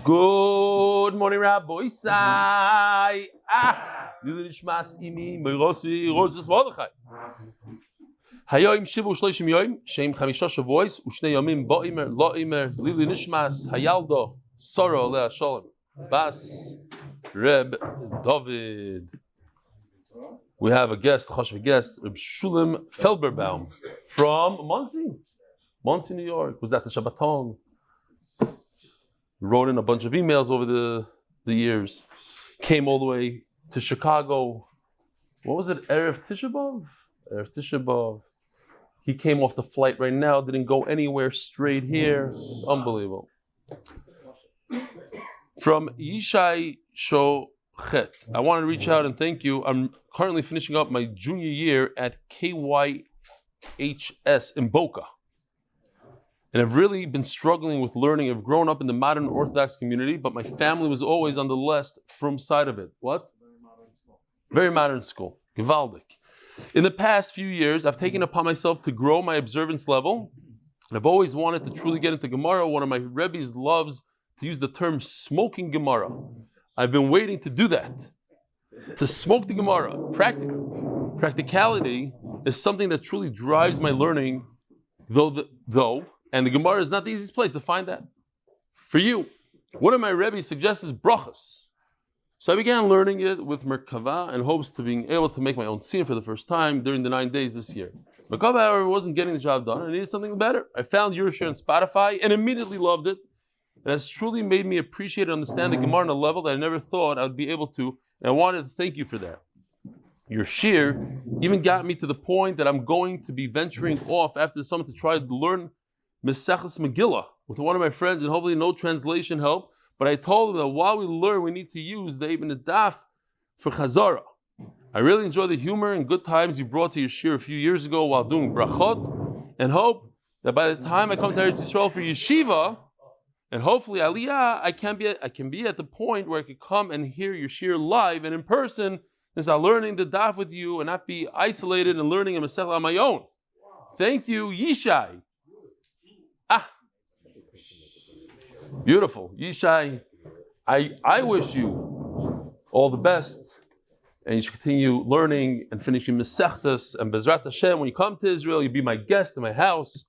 Good morning, Rabbi Sai. Yiddi Z Morosi Hayoim Shivu Shloshim Yoim Shem Chamisha Shavuos U'Shnei Yomim Ba'imer La'imer Lili Nishmas Hayaldo Sora Lea Shalom Bas Reb David. We have a guest, Reb Shulam Felberbaum from Monsey, New York. Was at the Shabbaton. Wrote in a bunch of emails over the years. Came all the way to Chicago. What was it? Erev Tisha B'Av. He came off the flight right now. Didn't go anywhere. Straight here. It's unbelievable. From Yishai Shochet. I want to reach out and thank you. I'm currently finishing up my junior year at KYHS in Boca. And I've really been struggling with learning. I've grown up in the modern Orthodox community, but my family was always on the less from side of it. What? Very modern school. Gewaldig. In the past few years, I've taken upon myself to grow my observance level. And I've always wanted to truly get into Gemara. One of my Rebbes loves to use the term smoking Gemara. I've been waiting to do that. To smoke the Gemara. Practicality is something that truly drives my learning, and the Gemara is not the easiest place to find that. For you, one of my Rebbes suggests brachas. So I began learning it with Merkava and hopes to being able to make my own scene for the first time during the 9 days this year. Merkava, however, wasn't getting the job done. I needed something better. I found your share on Spotify and immediately loved it. It has truly made me appreciate and understand the Gemara on a level that I never thought I would be able to, and I wanted to thank you for that. Your shir even got me to the point that I'm going to be venturing off after the summer to try to learn Mesechus Megillah with one of my friends, and hopefully no translation help. But I told him that while we learn, we need to use the Ibn Daf for Chazara. I really enjoy the humor and good times you brought to your shir a few years ago while doing brachot, and hope that by the time I come to Eretz Yisrael for yeshiva, and hopefully Aliyah, I can be at the point where I could come and hear your shir live and in person, and start learning the daf with you and not be isolated and learning a Masechah on my own. Thank you, Yishai. Beautiful. Yishai, I wish you all the best, and you should continue learning and finishing Masechtas, and Bezrat Hashem, when you come to Israel, you'll be my guest in my house.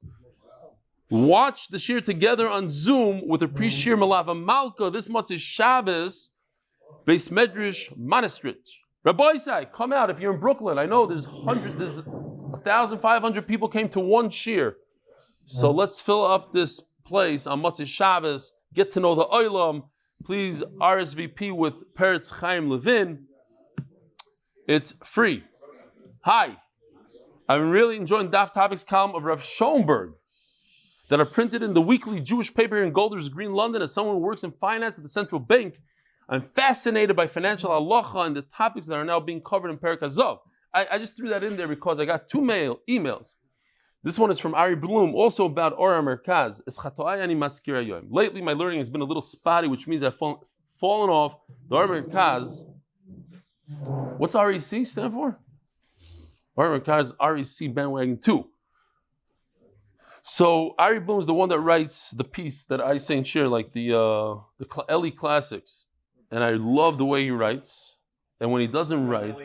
Watch the shir together on Zoom with a pre-shir Malava Malka this Motzei Shabbos, Beis Medrash Monastery. Rabbi Isai, come out if you're in Brooklyn. I know there's 1,500 people came to one shir. So let's fill up this place on Motzei Shabbos. Get to know the Olam. Please RSVP with Peretz Chaim Levin. It's free. Hi. I'm really enjoying Daf Topics column of Rav Schoenberg that are printed in the weekly Jewish paper here in Golders Green, London. As someone who works in finance at the central bank, I'm fascinated by financial halacha and the topics that are now being covered in Perek Hazov. I just threw that in there because I got two emails. This one is from Ari Bloom, also about Ora Merkaz. Lately, my learning has been a little spotty, which means I've fallen off the Ora Merkaz. What's REC stand for? Ora Merkaz REC bandwagon 2. So Ari Bloom is the one that writes the piece that I say and share, like the Eli Classics. And I love the way he writes. And when he doesn't write...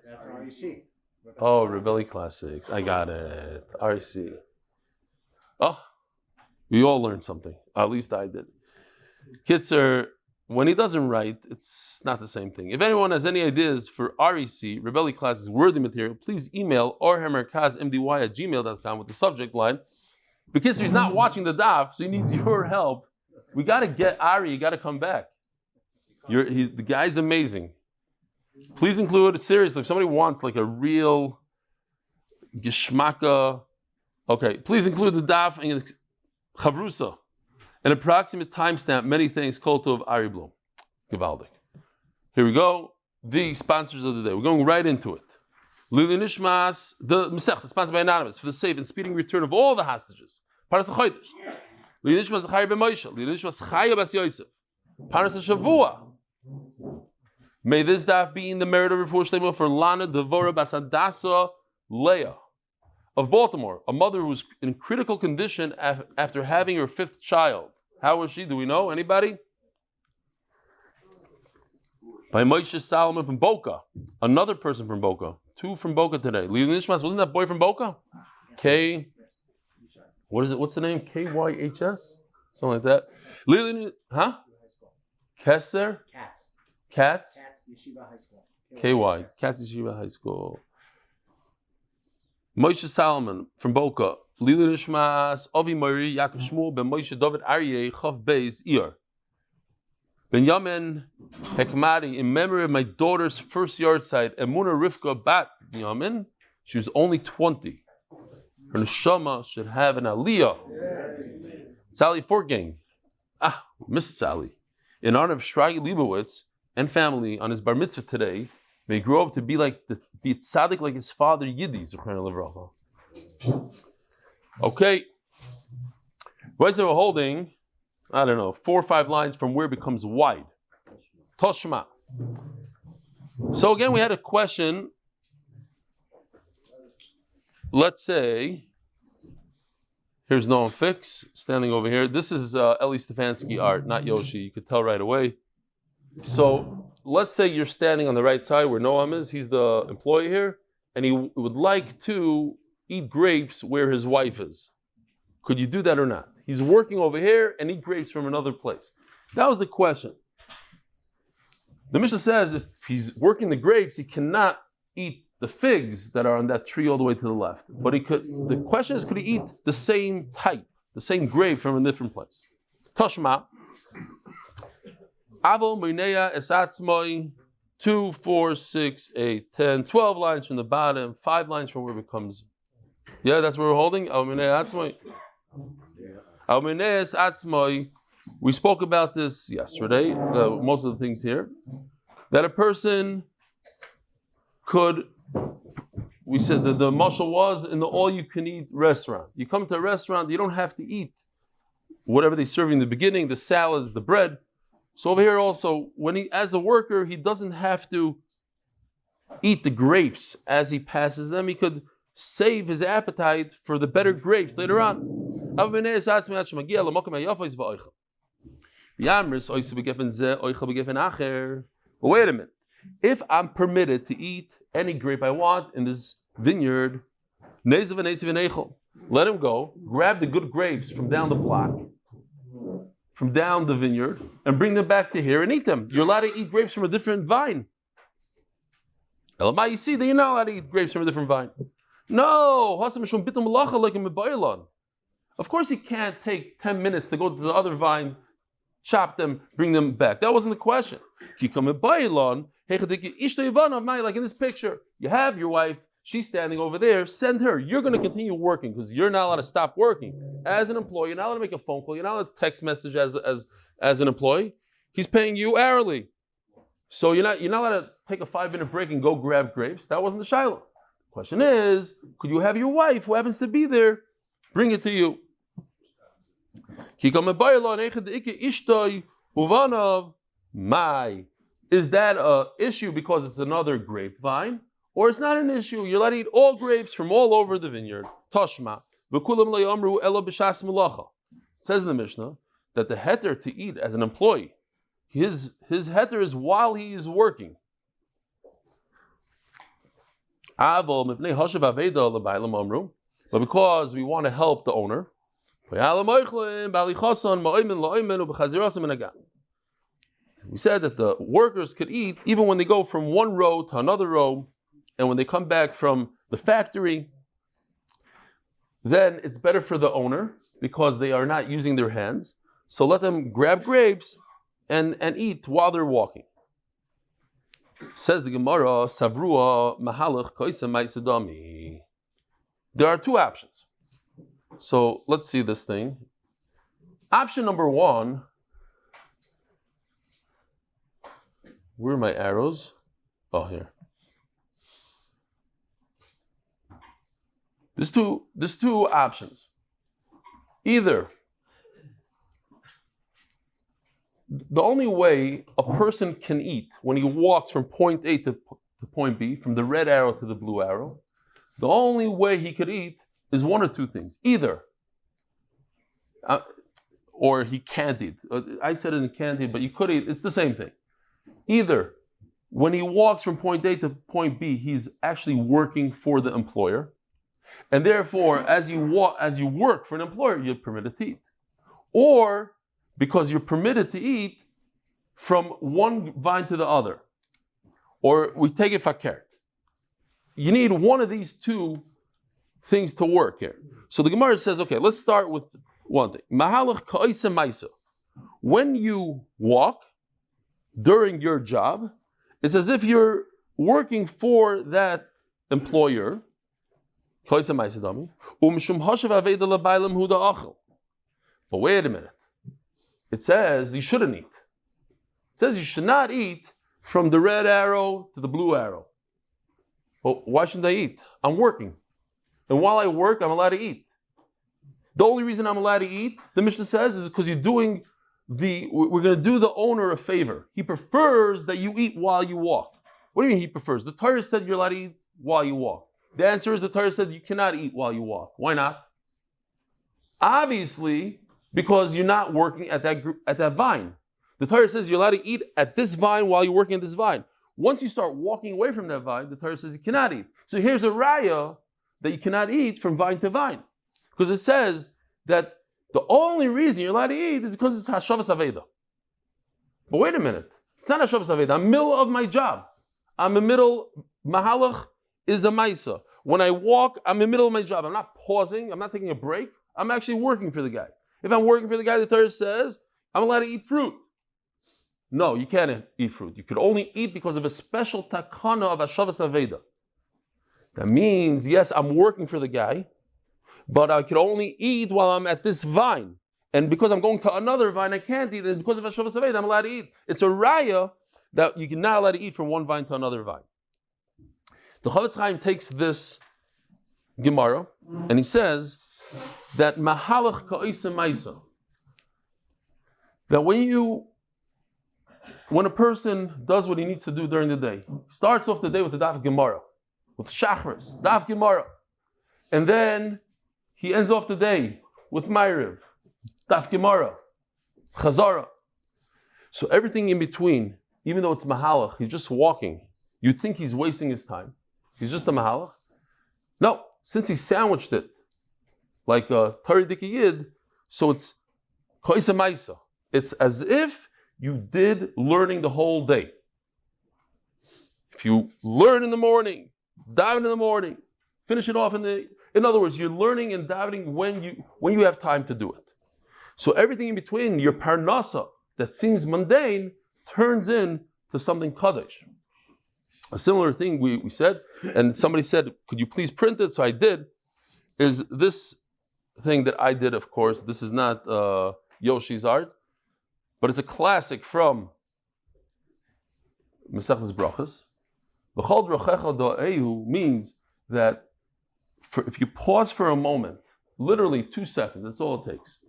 That's REC. Oh, Rebelli Classics. I got it. REC. Oh, we all learned something. At least I did. Kitzer, when he doesn't write, it's not the same thing. If anyone has any ideas for REC, Rebelli Classics worthy material, please email orhamerkazmdy@gmail.com with the subject line. But Kitzer, he's not watching the daf, so he needs your help. We got to get Ari. You got to come back. The guy's amazing. Please include, seriously, if somebody wants like a real geshmaka, okay, please include the daf and chavrusa, an approximate timestamp. Many thanks, Kol Tov, Ari Blum. Gewaldig. Here we go. The sponsors of the day. We're going right into it. Lili Nishmas, the Masechta, sponsored by Anonymous, for the safe and speeding return of all the hostages. Paras HaChodesh. Lili Nishmas Zechariah ben Moishe. Lili Nishmas Zechariah bas Yosef. Paras HaShavua. May this daf be in the merit of Refuah Shelaima for Lana Devorah bas Hadassah Leah of Baltimore, a mother who was in critical condition after having her fifth child. How was she? Do we know? Anybody? By Moishe Solomon from Boca, another person from Boca, 2 from Boca today. Leilui Nishmas, wasn't that boy from Boca? K, what is it? What's the name? KYHS? Something like that. Leilui, huh? Kesser? Cats? Yeshiva High School. KY, Cats Yeshiva High School. Moishe Solomon from Boca. Leilui Nishmas, Avi Mori, Yaakov Shmuel, Ben Moishe David Aryeh, Chav Beis, Eir. Benyamin Hekmati, in memory of my daughter's first yortzait, Emunah Rifka Bat Benyamin. She was only 20. Her neshama should have an aliyah. Tzali Fortgang. Miss Tzali. In honor of Shragi Lebowitz and family on his barmitzva today, may grow up to be Tzadik like his father Yiddi Z. Okay. Right, so we're holding, 4 or 5 lines from where it becomes wide. Toshma. So again, we had a question. Let's say, here's Noam Fix standing over here. This is Eli Stefansky art, not Yoshi. You could tell right away. So let's say you're standing on the right side where Noam is. He's the employee here, and he would like to eat grapes where his wife is. Could you do that or not? He's working over here and eat grapes from another place. That was the question. The Mishnah says if he's working the grapes, he cannot eat the figs that are on that tree all the way to the left. But he could. The question is, could he eat the same type, the same grape from a different place? Toshma. Avo Meinea Esatzmoi, 2, 4, 6, 8, 10, 12 lines from the bottom, 5 lines from where it becomes. Yeah, that's where we're holding. We spoke about this yesterday, most of the things here, that a person could, we said that the mashal was in the all-you-can-eat restaurant. You come to a restaurant, you don't have to eat whatever they serve in the beginning, the salads, the bread. So over here also, when he, as a worker, he doesn't have to eat the grapes as he passes them. He could save his appetite for the better grapes later on. But wait a minute. If I'm permitted to eat any grape I want in this vineyard, let him go, grab the good grapes from down the block, from down the vineyard, and bring them back to here and eat them. You're allowed to eat grapes from a different vine. You see that you're not allowed to eat grapes from a different vine. No, of course he can't take 10 minutes to go to the other vine, chop them, bring them back. That wasn't the question. Like in this picture, you have your wife, she's standing over there, send her. You're going to continue working because you're not allowed to stop working. As an employee, you're not allowed to make a phone call, you're not allowed to text message as an employee. He's paying you hourly. So you're not allowed to take a 5-minute break and go grab grapes. That wasn't the shiloh. The question is, could you have your wife, who happens to be there, bring it to you? Is that an issue because it's another grapevine? Or it's not an issue? You're allowed to eat all grapes from all over the vineyard. Toshma. Says in the Mishnah that the heter to eat as an employee, his heter is while he is working. But because we want to help the owner, we said that the workers could eat even when they go from one row to another row, and when they come back from the factory, then it's better for the owner because they are not using their hands. So let them grab grapes and eat while they're walking. Says the Gemara, Savrua Mahalach Koisa Maisadami. There are 2 options. So let's see this thing. Option number 1. Where are my arrows? Oh, here. There's two options. Either the only way a person can eat when he walks from point A to point B, from the red arrow to the blue arrow, the only way he could eat is one or 2 things. Either, or he can't eat. I said it in can't eat, but you could eat. It's the same thing. Either when he walks from point A to point B, he's actually working for the employer. And therefore, as you work for an employer, you're permitted to eat. Or because you're permitted to eat from one vine to the other. Or we take it fakert. You need one of these two things to work here. So the Gemara says, okay, let's start with one thing. Mahalach ka'isa maisa. When you walk during your job, it's as if you're working for that employer. But wait a minute. It says you shouldn't eat. It says you should not eat from the red arrow to the blue arrow. Well, why shouldn't I eat? I'm working. And while I work, I'm allowed to eat. The only reason I'm allowed to eat, the Mishnah says, is because we're going to do the owner a favor. He prefers that you eat while you walk. What do you mean he prefers? The Torah said you're allowed to eat while you walk. The answer is the Torah said you cannot eat while you walk. Why not? Obviously, because you're not working at that vine. The Torah says you're allowed to eat at this vine while you're working at this vine. Once you start walking away from that vine, the Torah says you cannot eat. So here's a raya that you cannot eat from vine to vine. Because it says that the only reason you're allowed to eat is because it's Hashavas Aveda. But wait a minute. It's not Hashavas Aveda. I'm middle of my job. I'm in middle, Mahalach is a Maisa. When I walk, I'm in the middle of my job. I'm not pausing. I'm not taking a break. I'm actually working for the guy. If I'm working for the guy, the Torah says, I'm allowed to eat fruit. No, you can't eat fruit. You could only eat because of a special takana of Hashavas Aveda. That means, yes, I'm working for the guy, but I could only eat while I'm at this vine. And because I'm going to another vine, I can't eat. And because of Hashavas Aveda, I'm allowed to eat. It's a raya that you're not allowed to eat from one vine to another vine. The Chavetz Chaim takes this Gemara, and he says that mahalach ka'isa maisa, that when a person does what he needs to do during the day, starts off the day with the Daf Gemara, with Shachris, Daf Gemara, and then he ends off the day with Ma'ariv, Daf Gemara, Chazara. So everything in between, even though it's mahalach, he's just walking, you'd think he's wasting his time. He's just a mahalach. No, since he sandwiched it like a Tari Diki Yid, so it's Koisa Maisa. It's as if you did learning the whole day. If you learn in the morning, daven in the morning, finish it off in other words, you're learning and davening when you have time to do it. So everything in between, your parnasa that seems mundane turns into something kaddish. A similar thing we said, and somebody said, could you please print it? So I did, is this thing that I did, of course. This is not Yoshi's art, but it's a classic from Masechtas Brachos. V'chol drachecha do'ehu means that if you pause for a moment, literally 2 seconds, that's all it takes.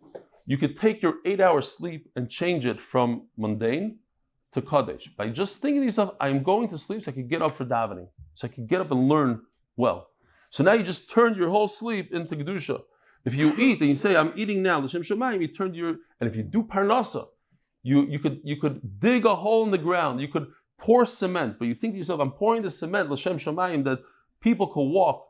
You could take your 8-hour sleep and change it from mundane to Kaddish. By just thinking to yourself, I'm going to sleep so I can get up for davening, so I can get up and learn well. So now you just turned your whole sleep into Kedusha. If you eat and you say, I'm eating now, L'Shem Shemayim, you turned and if you do Parnasa, you could dig a hole in the ground, you could pour cement, but you think to yourself, I'm pouring the cement, L'Shem Shemayim, that people could walk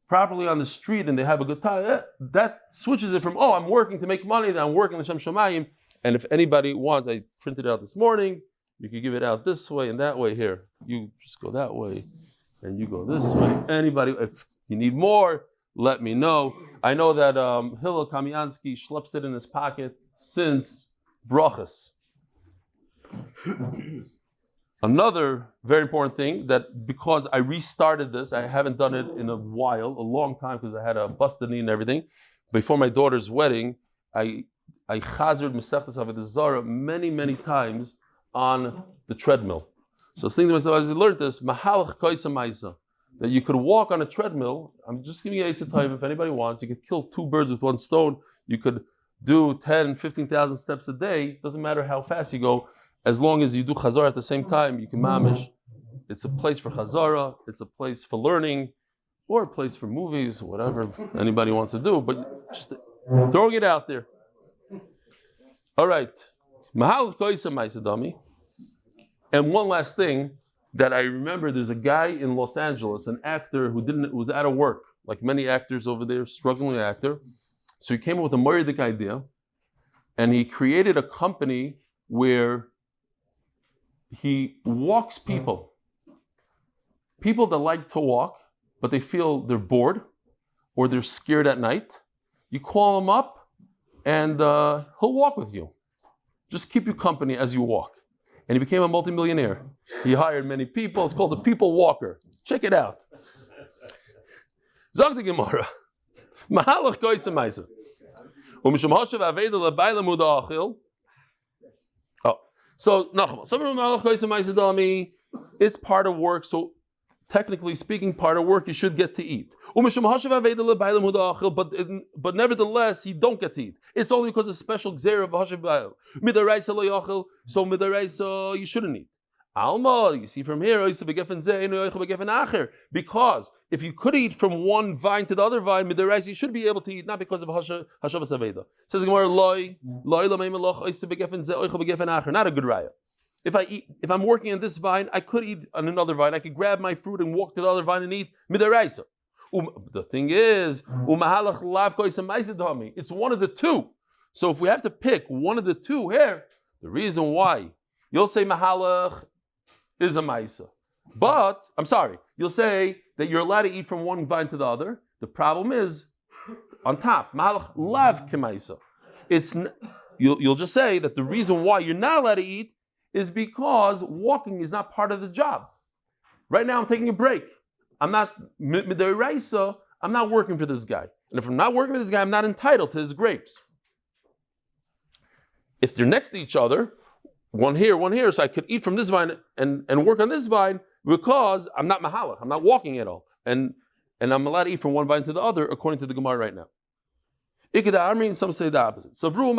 properly on the street and they have a good time. That switches it from, I'm working to make money, then I'm working L'Shem Shemayim. And if anybody wants, I printed it out this morning, you could give it out this way and that way. Here, you just go that way and you go this way. Anybody, if you need more, let me know. I know that Hillel Kamiansky schleps it in his pocket since Brachos. Another very important thing that because I restarted this, I haven't done it in a while, a long time, because I had a busted knee and everything. Before my daughter's wedding, I chazered Masechtas Avodah Zarah many times on the treadmill. So I was thinking to myself, as I learned this, Mahalach Koisa Maisa, that you could walk on a treadmill. I'm just giving you a time if anybody wants. You could kill 2 birds with 1 stone. You could do 10, 15,000 steps a day. Doesn't matter how fast you go. As long as you do Chazara at the same time, you can mamish. It's a place for Chazara. It's a place for learning, or a place for movies, whatever anybody wants to do. But just throwing it out there. All right. And one last thing, that I remember there's a guy in Los Angeles, an actor who was out of work, like many actors over there, struggling actor. So he came up with a Moishe idea, and he created a company where he walks people that like to walk, but they feel they're bored or they're scared at night. You call him up, and he'll walk with you. Just keep you company as you walk. And he became a multimillionaire. He hired many people. It's called the People Walker. Check it out. Zog the Gemara. Mahalach goyse meise. Umishum hoshev aveda lebayla muda achil. Oh, so nachmal. Some mahalach goyse meise dami. It's part of work. So technically speaking, part of work you should get to eat. Umishum hoshev aveda lebayla muda achil. But nevertheless, you don't get to eat. It's only because of special gzeira of hoshev bayil. Midaraisa lo yachil. So midaraisa you shouldn't eat. Alma, you see from here, because if you could eat from one vine to the other vine, you should be able to eat, not because of Hashavas Aveda. Says Gemara, not a good raya. If I'm working on this vine, I could eat on another vine. I could grab my fruit and walk to the other vine and eat midaraisa. The thing is, it's one of the two. So if we have to pick one of the two here, the reason why you'll say mahalach is a maisa. But, you'll say that you're allowed to eat from one vine to the other. The problem is, on top, mahalach lav kemaisa. You'll just say that the reason why you're not allowed to eat is because walking is not part of the job. Right now I'm taking a break. I'm not midaraisa, I'm not working for this guy. And if I'm not working for this guy, I'm not entitled to his grapes. If they're next to each other, one here, so I could eat from this vine and work on this vine because I'm not mahalach, I'm not walking at all. And I'm allowed to eat from one vine to the other according to the Gemara right now. Some say the opposite. So we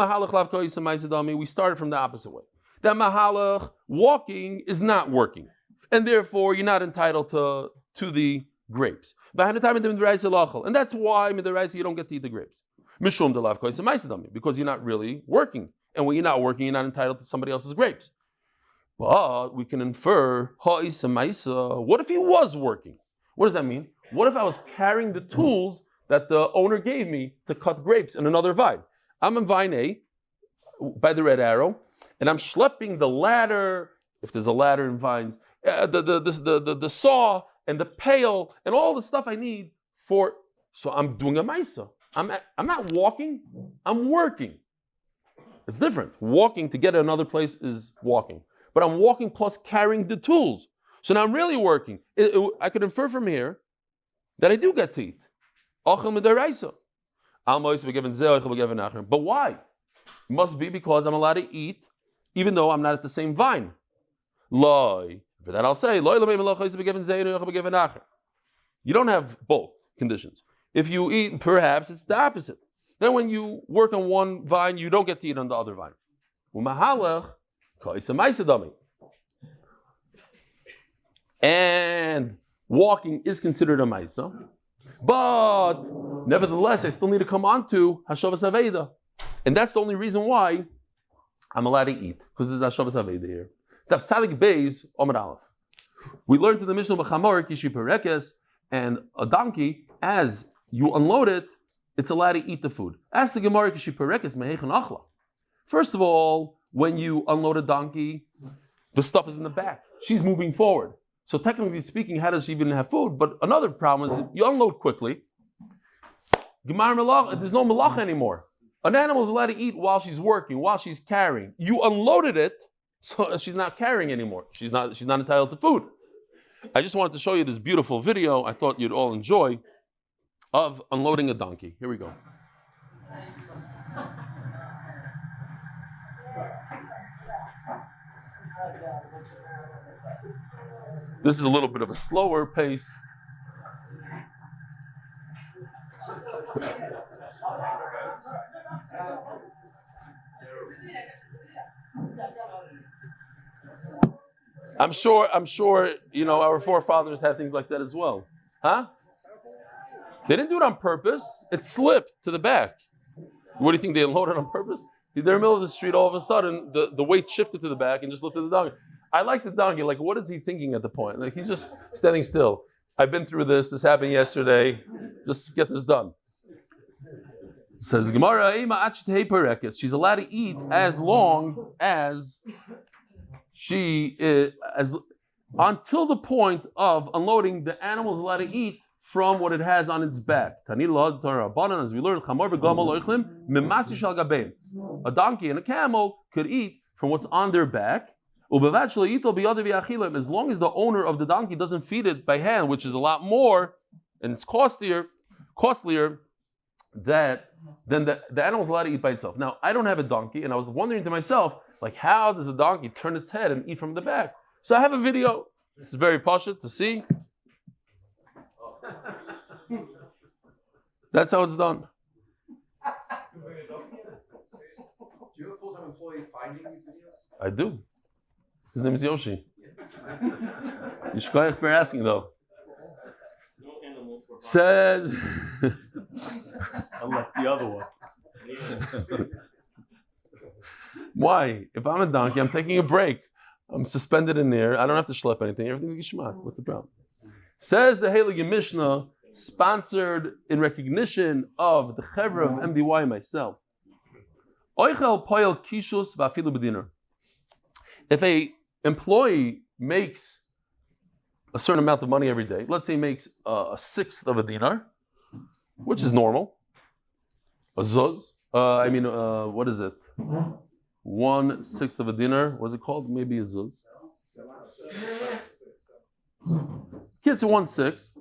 started from the opposite way. That mahalach, walking, is not working. And therefore you're not entitled to the grapes. And that's why midaraisa you don't get to eat the grapes. Because you're not really working. And when you're not working, you're not entitled to somebody else's grapes. But we can infer, what if he was working? What does that mean? What if I was carrying the tools that the owner gave me to cut grapes in another vine? I'm in vine A, by the red arrow, and I'm schlepping the ladder, if there's a ladder in vines, the saw and the pail and all the stuff I need for. So I'm doing a maisa. I'm not walking, I'm working. It's different. Walking to get to another place is walking. But I'm walking plus carrying the tools. So now I'm really working. I could infer from here that I do get to eat. But why? It must be because I'm allowed to eat even though I'm not at the same vine. For that I'll say, you don't have both conditions. If you eat, perhaps it's the opposite. Then when you work on one vine, you don't get to eat on the other vine. And walking is considered a maisa. But nevertheless, I still need to come on to Hashavas Aveda. And that's the only reason why I'm allowed to eat. Because there's Hashavas Aveda here. Daf Tzadik Beis, Amud Aleph. We learned in the Mishnah B'chamor, Kishi Perekes, and a donkey, as you unload it, it's allowed to eat the food. Ask the Gemara, Kishi Perekes, Mehechan Achla. First of all, when you unload a donkey, the stuff is in the back. She's moving forward. So technically speaking, how does she even have food? But another problem is you unload quickly. There's no malach anymore. An animal is allowed to eat while she's working, while she's carrying. You unloaded it, so she's not carrying anymore. She's not entitled to food. I just wanted to show you this beautiful video I thought you'd all enjoy of unloading a donkey. Here we go. This is a little bit of a slower pace. I'm sure, our forefathers had things like that as well. Huh? They didn't do it on purpose. It slipped to the back. What do you think, they unloaded on purpose? They're in the middle of the street, all of a sudden, the weight shifted to the back and just lifted the dog. I like the donkey. Like, what is he thinking at the point? Like, he's just standing still. I've been through this. This happened yesterday. Just get this done. Says Gemara, she's allowed to eat as long as she is, until the point of unloading. The animal is allowed to eat from what it has on its back. As we learned, a donkey and a camel could eat from what's on their back. As long as the owner of the donkey doesn't feed it by hand, which is a lot more and it's costlier, then the animal's allowed to eat by itself. Now, I don't have a donkey, and I was wondering to myself, like, how does the donkey turn its head and eat from the back? So I have a video. This is very pashut to see. That's how it's done. Do you have a full-time employee finding these videos? I do. His name is Yoshi. Yishkoyach for asking, though. Says... Unlike the other one. Why? If I'm a donkey, I'm taking a break. I'm suspended in there. I don't have to schlep anything. Everything's gishmak. What's the problem? Says the Heilige Mishnah, sponsored in recognition of the Chevra of MDY and myself. Oichel poyel kishus va'afilu b'dinar. If a employee makes a certain amount of money every day, let's say he makes a sixth of a dinar, which is normal. A zuz. What is it? 1/6 of a dinar. What's it called? Maybe a zuz. Gets 1/6.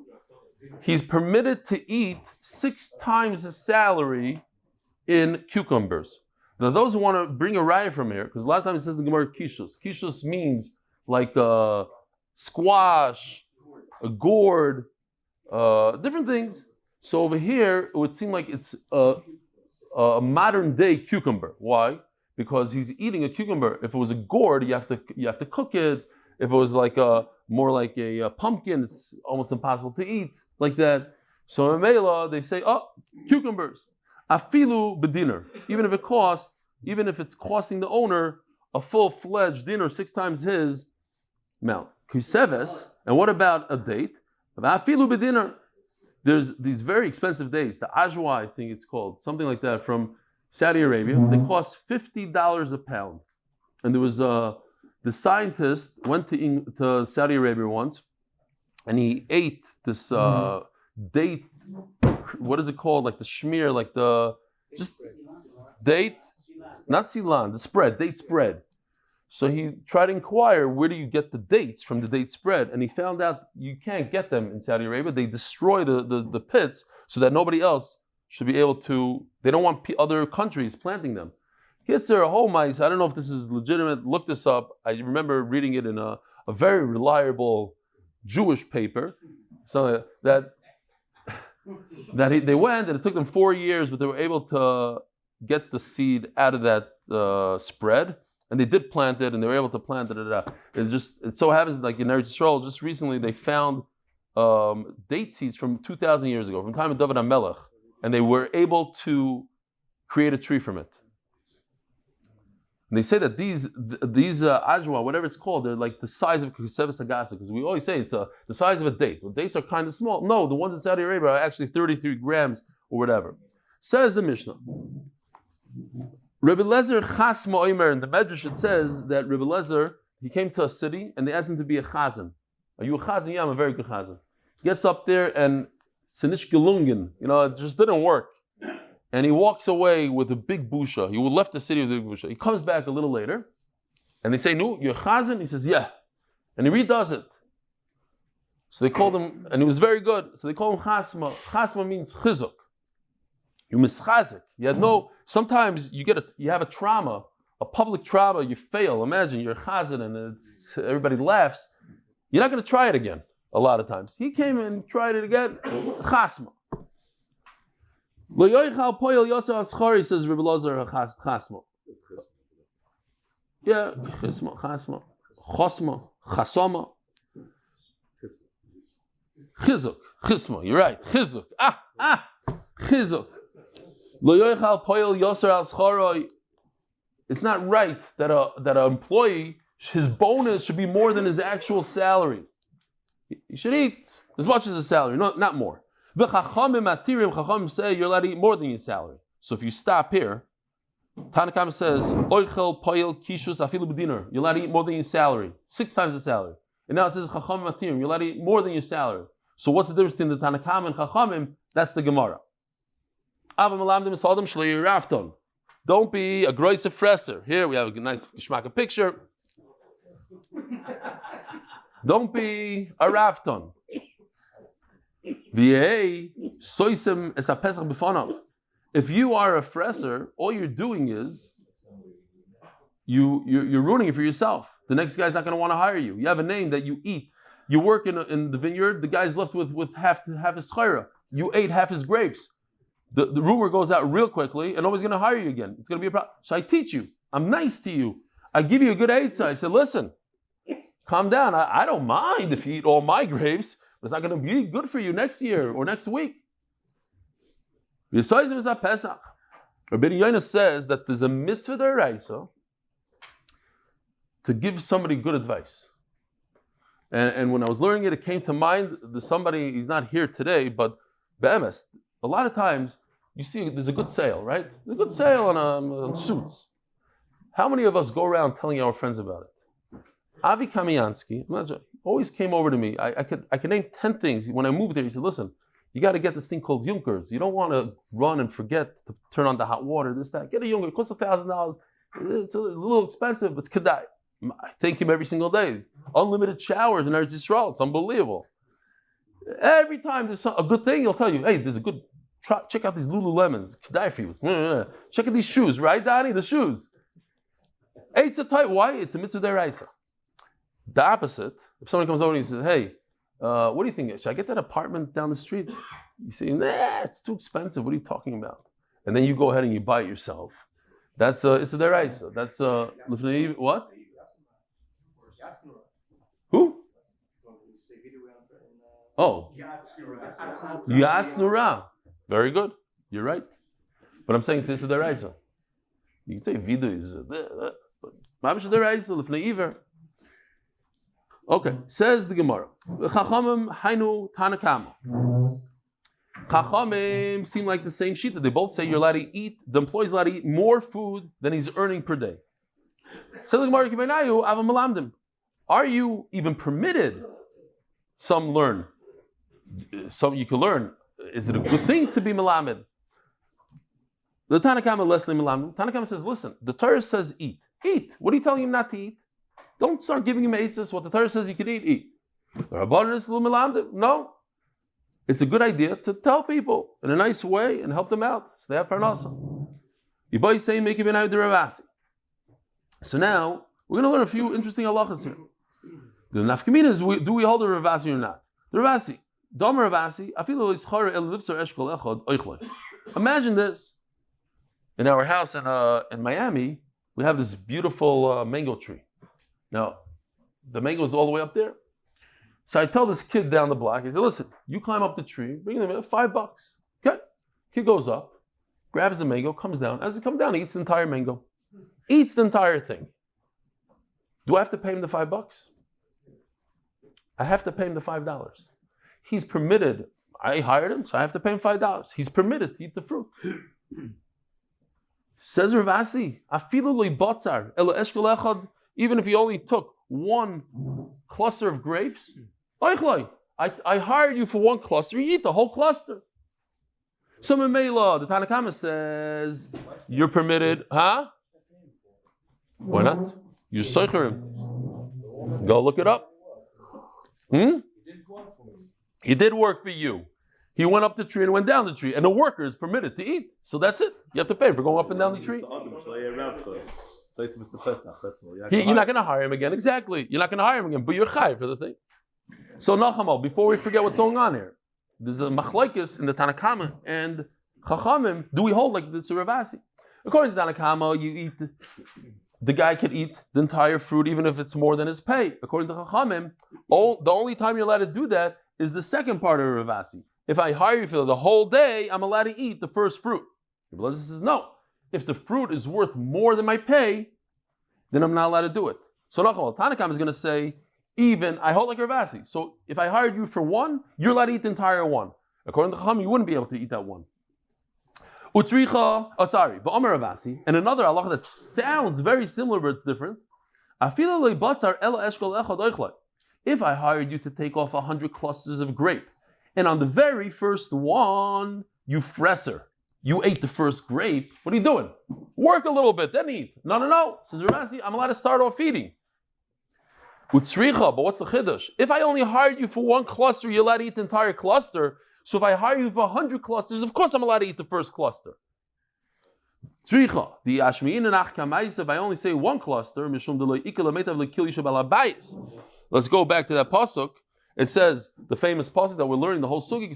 He's permitted to eat 6 times his salary in cucumbers. Now, those who want to bring a raya from here, because a lot of times it says in the Gemara kishus. Kishus means like a squash, a gourd, different things. So over here, it would seem like it's a modern day cucumber. Why? Because he's eating a cucumber. If it was a gourd, you have to cook it. If it was like more like a pumpkin, it's almost impossible to eat like that. So in Mela, they say, cucumbers. Afilu b'dinar. Even if it's costing the owner a full-fledged dinner 6 times his amount. Kuseves. And what about a date? Afilu b'dinar. There's these very expensive dates. The ajwa, I think it's called, something like that, from Saudi Arabia. They cost $50 a pound. And there was the scientist went to Saudi Arabia once, and he ate this date. What is it called? Like the schmear, like the just date, not silan, the spread, date spread. So he tried to inquire, where do you get the dates from the date spread? And he found out you can't get them in Saudi Arabia. They destroy the pits so that nobody else should be able to. They don't want other countries planting them. Gets there a whole mice. I don't know if this is legitimate. Look this up. I remember reading it in a very reliable Jewish paper. So they went, and it took them 4 years, but they were able to get the seed out of that spread. And they did plant it, and they were able to plant it. It so happens, like in Eretz Yisrael, just recently they found date seeds from 2,000 years ago, from the time of David HaMelech, and they were able to create a tree from it. And they say that these ajwa, whatever it's called, they're like the size of kuseves agasa, because we always say it's the size of a date. Well, dates are kind of small. No, the ones in Saudi Arabia are actually 33 grams or whatever. Says the Mishnah. Rebbe Lezer chasma oimer, in the Medrash it says that Rebbe Lezer, he came to a city and they asked him to be a chazan. Are you a chazan? Yeah, I'm a very good chazan. Gets up there and sinish gelungen, it just didn't work. And he walks away with a big busha. He left the city with a big busha. He comes back a little later and they say, no, you're a chazan? He says, yeah. And he redoes it. So they called him, and he was very good. So they call him chasma. Chasma means chizuk. You mischazik. You had sometimes you have a trauma, a public trauma, you fail. Imagine you're a chazan and everybody laughs. You're not going to try it again a lot of times. He came and tried it again. Chasma. Lo yoichal poyel yosef aschari, says Rebbe Lazar chasma. Yeah, chasma. Chasama. Chizuk. Chisma, you're right. Chizuk. Chizuk. Lo yoichal poyel yosef aschari. It's not right that an employee his bonus should be more than his actual salary. He should eat as much as his salary, not more. The Chachamim say you're allowed to eat more than your salary. So if you stop here, Tanakam says, Oichel, Poil, Kishus, Afilu B'dinar. You're allowed to eat more than your salary. 6 times the salary. And now it says, Chachamim Atirim. You're allowed to eat more than your salary. So what's the difference between the Tanakam and Chachamim? That's the Gemara. Don't be a groise fresser. Here we have a nice Geschmacka picture. Don't be a rafton. If you are a fresser, all you're doing is you're ruining it for yourself. The next guy's not going to want to hire you. You have a name that you eat. You work in the vineyard. The guy's left with half his zechus. You ate half his grapes. The rumor goes out real quickly, and nobody's going to hire you again. It's going to be a problem. So I teach you. I'm nice to you. I give you a good eitzah. I said, listen, calm down. I don't mind if you eat all my grapes, but it's not going to be good for you next year or next week. Rabbi Yonah says that there's a mitzvah d'oraisa to give somebody good advice. And when I was learning it, it came to mind. There's somebody, he's not here today, but be'emes, a lot of times you see there's a good sale, right? There's a good sale on suits. How many of us go around telling our friends about it? Avi Kamiansky always came over to me. I could name 10 things. When I moved there, he said, listen, you got to get this thing called Junkers. You don't want to run and forget to turn on the hot water, this, that. Get a Junker. It costs $1,000. It's a little expensive, but it's kedai. I thank him every single day. Unlimited showers in Eretz Yisrael. It's unbelievable. Every time there's a good thing, he'll tell you, hey, there's a good, check out these Lululemons. Kedai for you. Check out these shoes, right, Donnie? The shoes. It's a tight. Why? It's a mitzvah d'oraisa. The opposite, if someone comes over and he says, hey, what do you think? Should I get that apartment down the street? You say, nah, it's too expensive. What are you talking about? And then you go ahead and you buy it yourself. That's it's a deraisa. That's what? Who? Oh, Yatznura. Very good. You're right. But I'm saying it's a deraisa. You can say vidu is but mamish deraisa lifnei iver. Okay, says the Gemara. Chachamim hainu tanakama. Chachamim seem like the same sheet that they both say you're allowed to eat. The employee's allowed to eat more food than he's earning per day. Says the Gemara, Kibenayu avam malamdim. Are you even permitted? Some learn. Some you can learn. Is it a good thing to be malamed? The Tanakama less than malamed. Tanakama says, listen, the Torah says eat. Eat. What are you telling him not to eat? Don't start giving him eitzes. What the Torah says you can eat. No. It's a good idea to tell people in a nice way and help them out. So they have parnasa. So now, we're going to learn a few interesting halachas here. The nafkamina is, do we hold the Ravasi or not? The Ravasi. Domer Ravasi, imagine this. In our house in Miami, we have this beautiful mango tree. Now, the mango is all the way up there. So I tell this kid down the block, I say, listen, you climb up the tree, bring them $5. Okay? Kid goes up, grabs the mango, comes down. As he comes down, he eats the entire mango. Eats the entire thing. Do I have to pay him the $5? I have to pay him the $5. He's permitted. I hired him, so I have to pay him $5. He's permitted to eat the fruit. Says Ravasi, afilu lo botzar elo eshkol echad. Even if he only took one cluster of grapes, I hired you for one cluster, you eat the whole cluster. So Memela, the Tanakama says, you're permitted, huh? Why not? You zechur him. Go look it up. He did work for you. He went up the tree and went down the tree, and the worker is permitted to eat. So that's it. You have to pay for going up and down the tree. You're not going to hire him again. Exactly. You're not going to hire him again, but you're chayiv for the thing. So Nachamo, before we forget what's going on here, there's a machlokes in the Tanakama and Chachamim. Do we hold like the Ravasi? According to Tanakama, you eat. The guy could eat the entire fruit even if it's more than his pay. According to Chachamim, the only time you're allowed to do that is the second part of Ravasi. If I hire you for the whole day, I'm allowed to eat the first fruit. Rebbe says no. If the fruit is worth more than my pay, then I'm not allowed to do it. So Nachal Tanakam is going to say, even I hold like Ravasi. So if I hired you for one, you're allowed to eat the entire one. According to Chacham, you wouldn't be able to eat that one. V'omer Ravasi, and another halacha that sounds very similar but it's different. If I hired you to take off 100 clusters of grape, and on the very first one, you fresser, you ate the first grape, what are you doing? Work a little bit, then eat. No. Says Ravasi, I'm allowed to start off eating. But what's the chiddush? If I only hired you for one cluster, you're allowed to eat the entire cluster. So if I hire you for 100 clusters, of course I'm allowed to eat the first cluster. The Ashmiin and Achkamais, if I only say one cluster, let's go back to that pasuk. It says, the famous pasuk that we're learning, the whole sugi,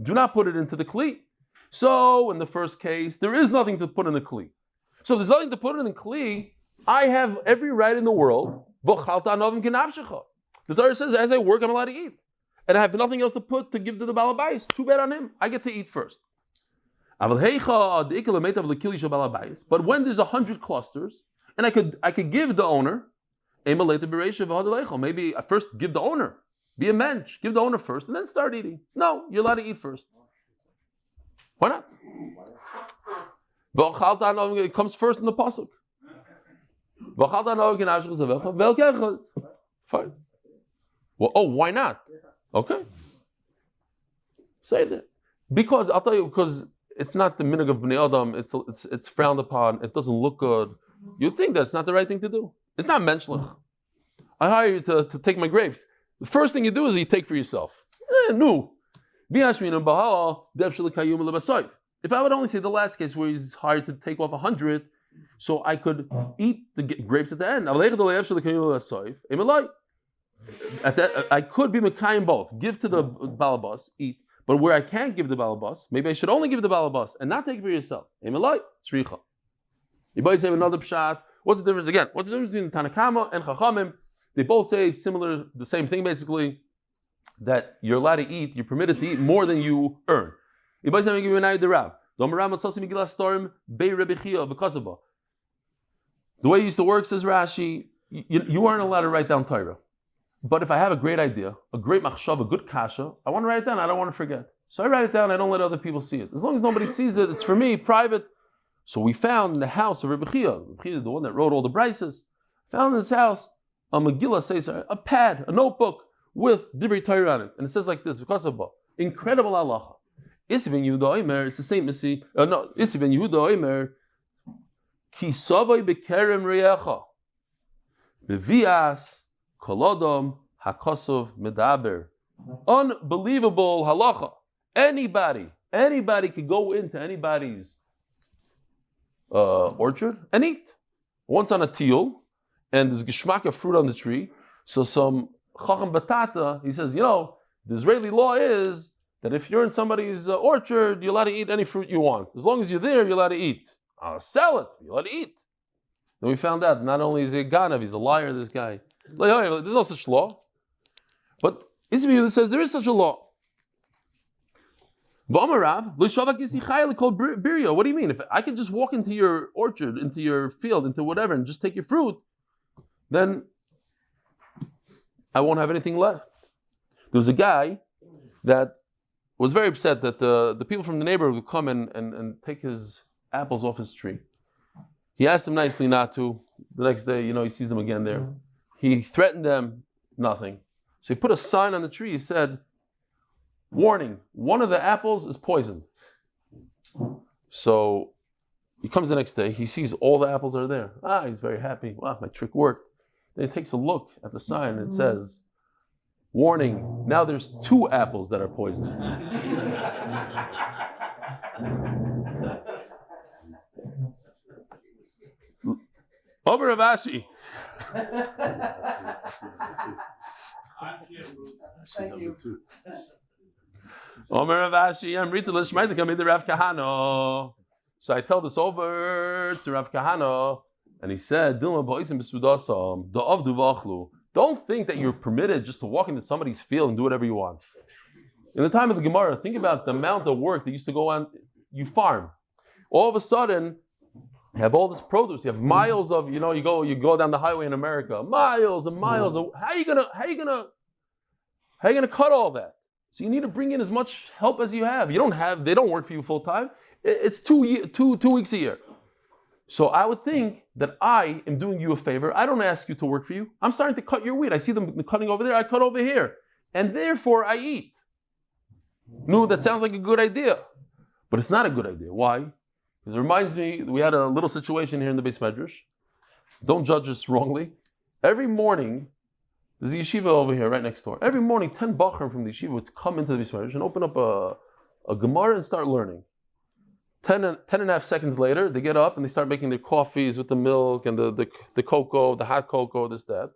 do not put it into the kli. So in the first case, there is nothing to put in the kli. So if there's nothing to put in the kli, I have every right in the world. The Torah says, as I work, I'm allowed to eat. And I have nothing else to put to give to the balabais. Too bad on him. I get to eat first. But when there's 100 clusters, and I could give the owner, maybe I first give the owner, be a mensch, give the owner first, and then start eating. No, you're allowed to eat first. Why not? It comes first in the pasuk. Fine. Well, why not? Okay. Say that. Because I'll tell you, because it's not the minhag of Bnei Adam, it's frowned upon, it doesn't look good. You think that's not the right thing to do. It's not menschlich. I hire you to take my grapes. The first thing you do is you take for yourself. No. If I would only say the last case where he's hired to take off 100, so I could eat the grapes at the end. I could be Mekayim both. Give to the balabas, eat. But where I can't give the balabas, maybe I should only give the balabas and not take it for yourself. Emelai, tzricha. You might say another pshat. What's the difference again? What's the difference between Tanakama and Chachamim? They both say the same thing basically, that you're allowed to eat, you're permitted to eat more than you earn. You might say, I'm going to give you an idea, Rav. The way it used to work, says Rashi, you aren't allowed to write down Torah. But if I have a great idea, a great machshav, a good kasha, I want to write it down, I don't want to forget. So I write it down, I don't let other people see it. As long as nobody sees it, it's for me, private. So we found in the house of Rebbe Chia, the one that wrote all the brises, found in his house a Megillah says a pad, a notebook with Divrei Torah on it. And it says like this, incredible halacha. Isivin Yehuda Omer, it's the same Isivin Yehuda Omer, Ki Savai Bekerem Reyecha, Bevias, Kolodom, Hakosov, Medaber. Unbelievable halacha. Anybody could go into anybody's orchard and eat. Once on a teal, and there's geschmack of fruit on the tree. So some chacham batata, he says, the Israeli law is that if you're in somebody's orchard, you're allowed to eat any fruit you want. As long as you're there, you're allowed to eat. I'll sell it. You're allowed to eat. Then we found out not only is he a ganav, he's a liar, this guy. There's no such law. But Ismail says there is such a law. What do you mean? If I could just walk into your orchard, into your field, into whatever, and just take your fruit, then I won't have anything left. There was a guy that was very upset that the people from the neighborhood would come and take his apples off his tree. He asked them nicely not to. The next day, he sees them again there. He threatened them, nothing. So he put a sign on the tree. He said, warning, one of the apples is poisoned. So he comes the next day. He sees all the apples are there. He's very happy. Wow, my trick worked. Then he takes a look at the sign and it says, warning, now there's 2 apples that are poisoned. Omer Ravashi. Thank you. Omer Ravashi, I'm Rita Lishmaita Kamid Rav Kahana. So I tell this over to Rav Kahana, and he said, don't think that you're permitted just to walk into somebody's field and do whatever you want. In the time of the Gemara, think about the amount of work that used to go on. You farm. All of a sudden, You have all this produce. You have miles of, you go down the highway in America, miles and miles of. How are you gonna cut all that? So you need to bring in as much help as you have. They don't work for you full time. It's 2 weeks a year. So I would think that I am doing you a favor. I don't ask you to work for you. I'm starting to cut your wheat. I see them cutting over there. I cut over here. And therefore I eat. No, that sounds like a good idea. But it's not a good idea. Why? Because it reminds me, we had a little situation here in the Beis Medrash. Don't judge us wrongly. Every morning, there's a yeshiva over here right next door. Every morning, 10 bachrim from the yeshiva would come into the Beis Medrash and open up a Gemara and start learning. 10 and a half seconds later, they get up and they start making their coffees with the milk and the cocoa, the hot cocoa, this, that.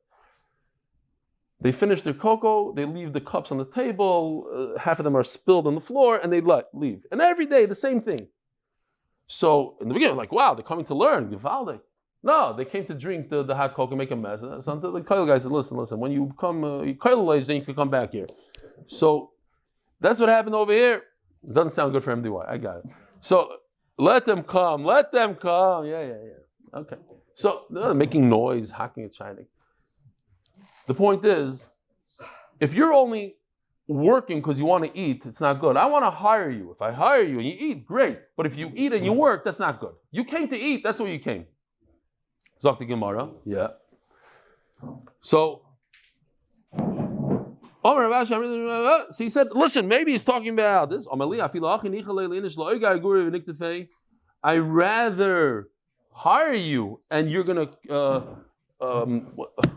They finish their cocoa, they leave the cups on the table, half of them are spilled on the floor, and they leave. And every day, the same thing. So, in the beginning, like, wow, they're coming to learn, Givaldik. No, they came to drink the hot cocoa and make a mess. So the Kail guy said, listen, when you come, Kail age, then you can come back here. So, that's what happened over here. It doesn't sound good for MDY, I got it. So, let them come. Yeah. Okay. So, they're making noise, hacking and shining. The point is, if you're only working because you want to eat, it's not good. I want to hire you. If I hire you and you eat, great. But if you eat and you work, that's not good. You came to eat, that's why you came. Zok the Gemara, yeah. So he said, listen, maybe he's talking about this. I rather hire you and you're going to,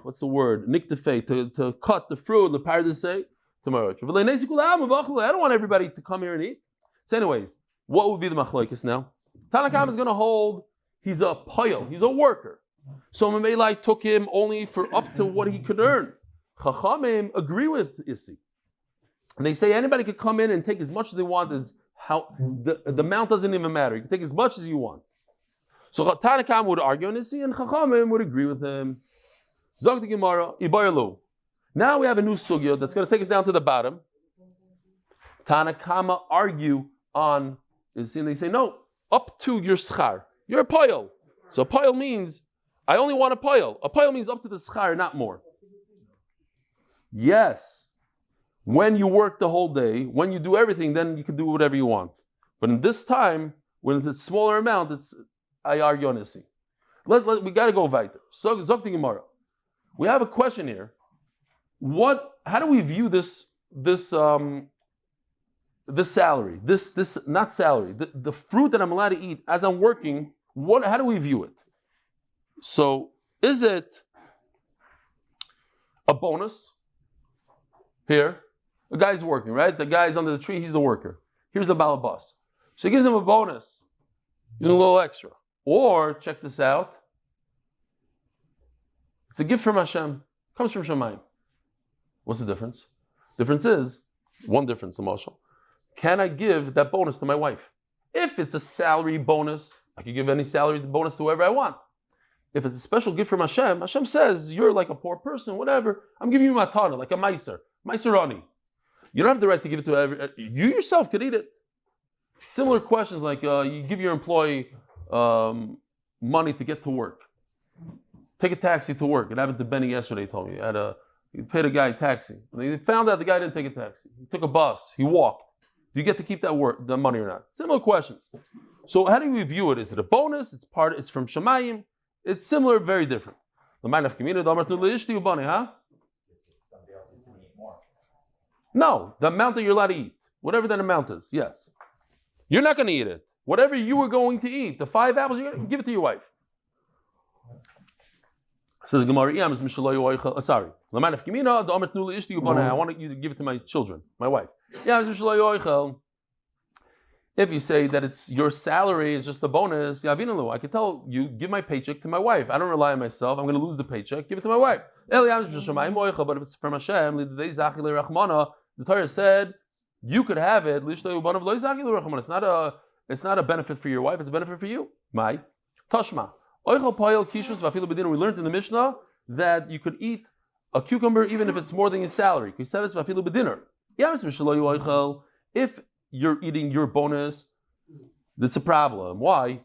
what's the word? Niktefe, to cut the fruit, the paradise tomorrow. I don't want everybody to come here and eat. So anyways, what would be the machlokes now? Tanakam is going to hold, he's a payal, he's a worker. So Mamela took him only for up to what he could earn. Chachamim agree with Isi. And they say anybody could come in and take as much as they want, as how the amount doesn't even matter. You can take as much as you want. So Tanakam would argue on Isi and Chachamim would agree with him. Zog the Gemara, Ibayarlu. Now we have a new sugya that's going to take us down to the bottom. Tanakama argue on Isi and they say no, up to your schar. You're a payal. So a payal means I only want a payal. A payal means up to the schar, not more. Yes. When you work the whole day, when you do everything, then you can do whatever you want. But in this time, when it's a smaller amount, it's ayar yonisi. We got to go weiter. So, Zok the Gemara. We have a question here. How do we view this salary? This not salary. The fruit that I'm allowed to eat as I'm working. How do we view it? So, is it a bonus? Here, the guy's working, right? The guy's under the tree, he's the worker. Here's the balabas. So he gives him a bonus. He's a little extra. Or, check this out, it's a gift from Hashem. Comes from Shemayim. What's the difference? Difference is, one difference, the mashal. Can I give that bonus to my wife? If it's a salary bonus, I can give any salary bonus to whoever I want. If it's a special gift from Hashem, Hashem says, you're like a poor person, whatever. I'm giving you matana, like a meiser rani. You don't have the right to give it to everyone. You yourself could eat it. Similar questions like you give your employee money to get to work. Take a taxi to work. It happened to Benny yesterday, he told me. He paid a guy a taxi. And they found out the guy didn't take a taxi. He took a bus. He walked. Do you get to keep the money or not? Similar questions. So how do we view it? Is it a bonus? It's from Shemayim. It's similar, very different. The mind of community, huh? Somebody else is going to eat more. No, the amount that you're allowed to eat. Whatever that amount is, yes. You're not going to eat it. Whatever you were going to eat, the 5 apples, you're going to give it to your wife. Says the Gemara, sorry. I want you to give it to my children, my wife. If you say that it's your salary, it's just a bonus, I can tell you, give my paycheck to my wife. I don't rely on myself. I'm going to lose the paycheck. Give it to my wife. But if it's from Hashem, the Torah said you could have it. It's not a benefit for your wife. It's a benefit for you. My Tashma. We learned in the Mishnah that you could eat a cucumber even if it's more than your salary. If you're eating your bonus, that's a problem. Why?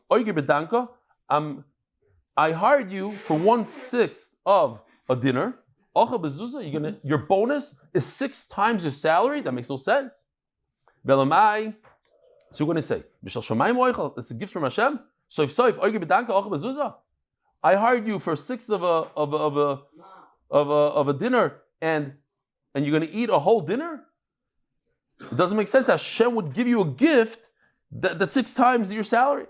I hired you for 1/6 of a dinner. Your bonus is 6 times your salary. That makes no sense. So you're going to say, it's a gift from Hashem. I hired you for 1/6 of a dinner, and you're going to eat a whole dinner. It doesn't make sense. Hashem would give you a gift that's 6 times your salary.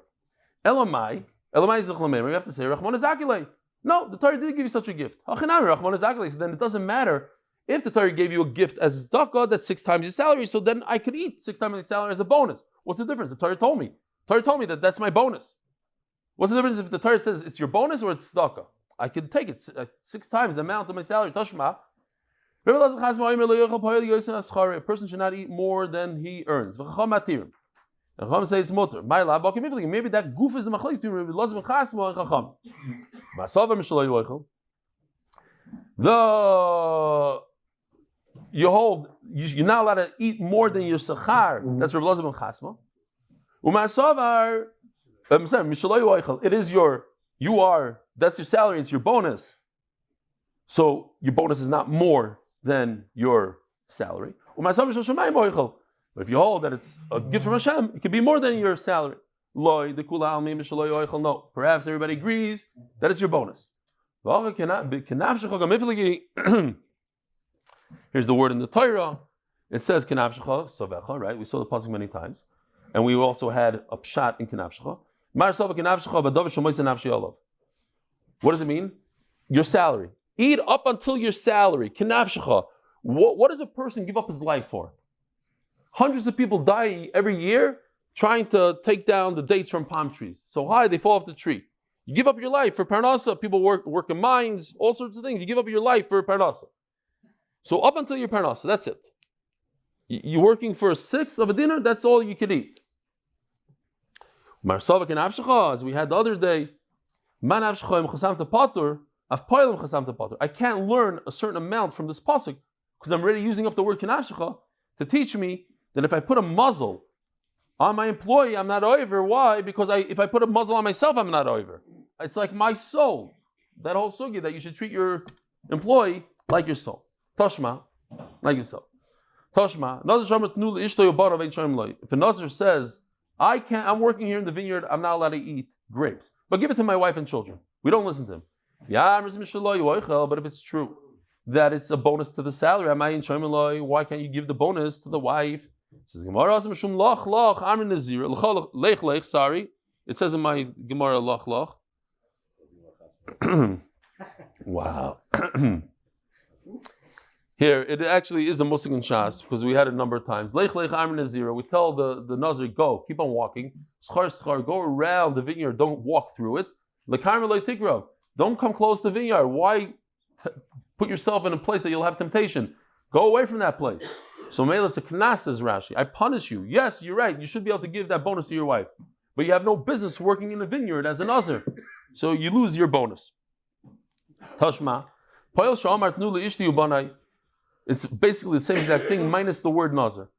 Elamai zechus. You have to say Rachman Zakilei. No, the Torah did give you such a gift. So then it doesn't matter if the Torah gave you a gift as tzedakah that's 6 times your salary. So then I could eat 6 times my salary as a bonus. What's the difference? The Torah told me. That that's my bonus. What's the difference if the Torah says it's your bonus or it's tzedakah? I could take it 6 times the amount of my salary. Tashma. A person should not eat more than he earns. And Chacham says it's mutter. Maybe that goof is the machlek between Rabbi Elazar ben Chasma and Chacham. You hold, you're not allowed to eat more than your sechar. That's Rabbi Elazar ben Chasma. It is that's your salary, it's your bonus. So your bonus is not more than your salary. But if you hold that it's a gift from Hashem, it could be more than your salary. No, perhaps everybody agrees that it's your bonus. Here's the word in the Torah. It says kenavshecha savecha, right? We saw the pasuk many times, and we also had a pshat in kenavshecha. What does it mean? Your salary. Eat up until your salary. Kenavshecha. What does a person give up his life for? Hundreds of people die every year trying to take down the dates from palm trees. So high they fall off the tree. You give up your life for parnasa. People work in mines, all sorts of things. You give up your life for parnasa. So up until your parnasa, that's it. You're working for 1/6 of a dinner, that's all you can eat. Marsavak and Avshacha, as we had the other day, Man Avshacha Chasam Patur, Av Poilim Chasam Patur. I can't learn a certain amount from this pasuk because I'm already using up the word Kenavshacha to teach me that if I put a muzzle on my employee, I'm not over. Why? Because if I put a muzzle on myself, I'm not over. It's like my soul. That whole sugi that you should treat your employee like your soul. Toshma, like yourself. Toshma. If a Nazir says, I'm working here in the vineyard, I'm not allowed to eat grapes, but give it to my wife and children. We don't listen to him. But if it's true that it's a bonus to the salary, why can't you give the bonus to the wife? It says sorry. It says in my Gemara lach lach. Wow. Here, it actually is a musik in Shas, because we had it a number of times. We tell the Nazir, go, keep on walking. Go around the vineyard, don't walk through it. Don't come close to the vineyard. Why put yourself in a place that you'll have temptation? Go away from that place. So Mela, it's a knas, says Rashi. I punish you. Yes, you're right. You should be able to give that bonus to your wife. But you have no business working in a vineyard as a Nazir. So you lose your bonus. Tashma. It's basically the same exact thing minus the word Nazir.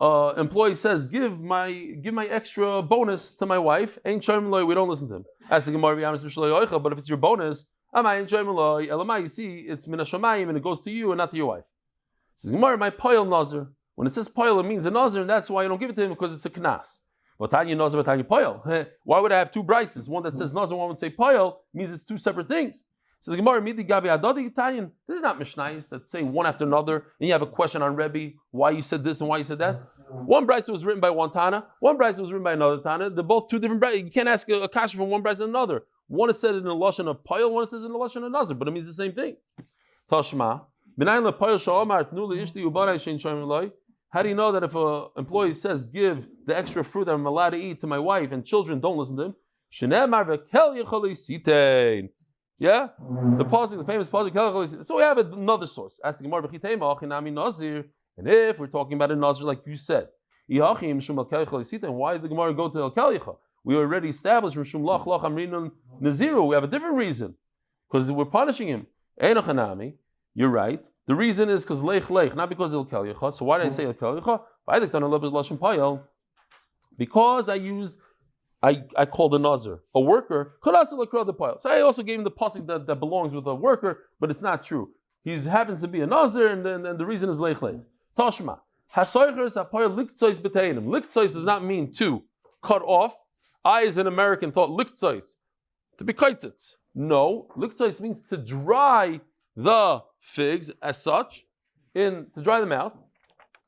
Employee says, give my extra bonus to my wife. Ain't Sharm, we don't listen to him. As the Gemara, but if it's your bonus, you see, it's min hashamayim and it goes to you and not to your wife. Says Gemara, my poil Nazir. When it says poil, it means a Nazir, and that's why I don't give it to him, because it's a knas. But Tanya Nazir, but Tanya poil. Why would I have 2 brises? One that says Nazir, one would say poil, means it's 2 separate things. Says Gemara, midi gabi adadi Italian. This is not mishnayos that say one after another, and you have a question on Rebbe, why you said this and why you said that. One brisa was written by one Tana, one brisa was written by another Tana. They're both 2 different brises. You can't ask a kasha from one brisa and another. One is said in the lashon of poil, one is said in the lashon of Nazir, but it means the same thing. Tashma. How do you know that if an employee says, give the extra fruit that I'm allowed to eat to my wife and children, don't listen to him? Yeah? The famous pasuk. So we have another source. And if we're talking about a Nazir like you said, and why did the Gemara go to El Kalicha? We already established we have a different reason. Because we're punishing him. You're right. The reason is because lech, not because of El Kalicha. So why did I say El Kalicha? Because I used I called a nazir. A worker, so I also gave him the pasuk that belongs with a worker, but it's not true. He happens to be a nazir, and the reason is leichlei. Toshma. Lichtzois does not mean to cut off. I, as an American, thought lichtzois to be kaitzitz. No, lichtzois means to dry the figs as such, to dry them out.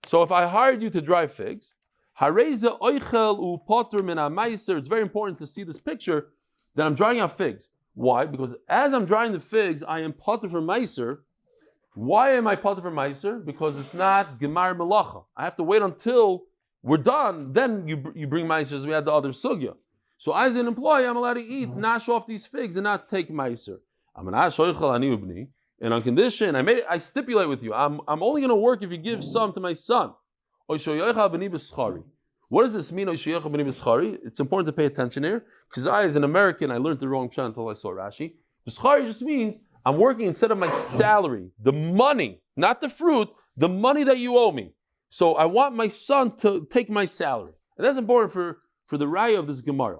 So if I hired you to dry figs, it's very important to see this picture that I'm drying out figs. Why? Because as I'm drying the figs, I am potter for meiser. Why am I potter for meiser? Because it's not gemar melacha. I have to wait until we're done. Then you bring meiser, as we had the other sugya. So as an employee, I'm allowed to eat, nash off these figs and not take meiser. And on condition, I stipulate with you, I'm only going to work if you give some to my son. What does this mean? It's important to pay attention here, because I, as an American, I learned the wrong pshat until I saw Rashi. B'schari just means I'm working instead of my salary, the money, not the fruit, the money that you owe me. So I want my son to take my salary. And that's important for the raya of this Gemara.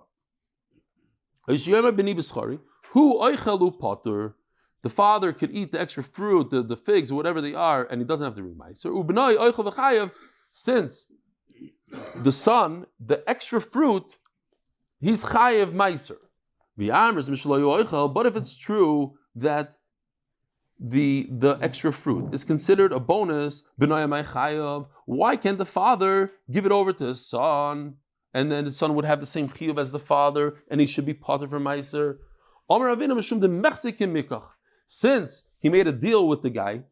The father could eat the extra fruit, the figs, whatever they are, and he doesn't have to bring meiser. Since the son, the extra fruit, he's chayev meiser. But if it's true that the extra fruit is considered a bonus, why can't the father give it over to his son, and then the son would have the same chiyuv as the father, and he should be potter for meiser? Since he made a deal with the guy,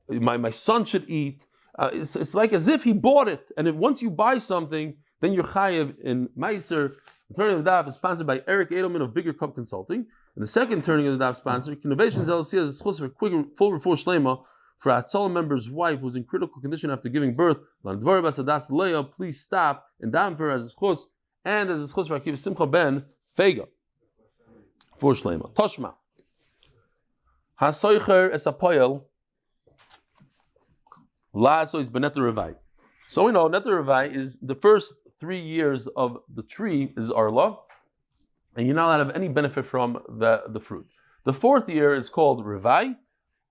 my son should eat. It's like as if he bought it, and once you buy something, then you're chayev in meiser. The turning of the daf is sponsored by Adelman of Bigger Cup Consulting, and the second turning of the daf sponsor, Kidnovations LLC, has a zechus for quick full Refuah Shelaima for a Tzali member's wife who was in critical condition after giving birth. Lana Devorah Hadassah Leah, please stop and daven for her as a zechus, and as a zechus for Akiva Simcha ben Fega. Refuah Shelaima. Toshma. Hasoicher es apoyel. So we know Netter Revai is the first 3 years of the tree is Arla, and you're not allowed to have any benefit from the fruit. The 4th year is called Revai,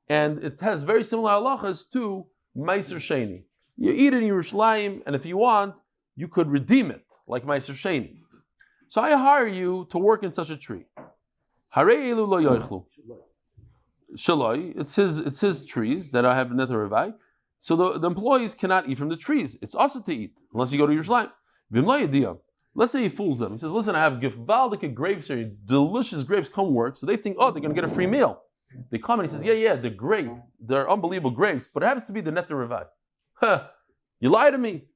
and it has very similar halachas to Meiser Sheni. You eat it in Yerushalayim, and if you want, you could redeem it like Meiser Sheni. So I hire you to work in such a tree. Harei elu lo yoichlu. Shaloi, it's his trees that I have Netter Revai. So the employees cannot eat from the trees. It's also to eat, unless you go to Yerushalayim. Let's say he fools them. He says, listen, I have gewaldige grapes here, delicious grapes, come work. So they think, they're going to get a free meal. They come and he says, they're great. They're unbelievable grapes, but it happens to be the Netter Revai. You lie to me.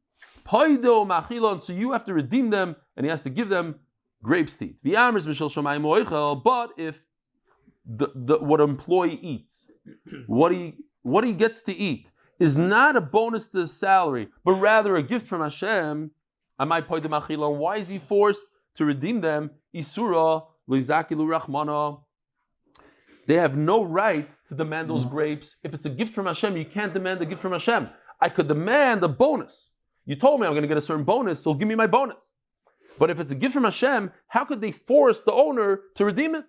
So you have to redeem them, and he has to give them grapes to eat. But if what an employee eats, what he gets to eat, is not a bonus to his salary, but rather a gift from Hashem, why is he forced to redeem them? Isura lizakilu rachmana. They have no right to demand those grapes. If it's a gift from Hashem, you can't demand a gift from Hashem. I could demand a bonus. You told me I'm going to get a certain bonus, so give me my bonus. But if it's a gift from Hashem, how could they force the owner to redeem it?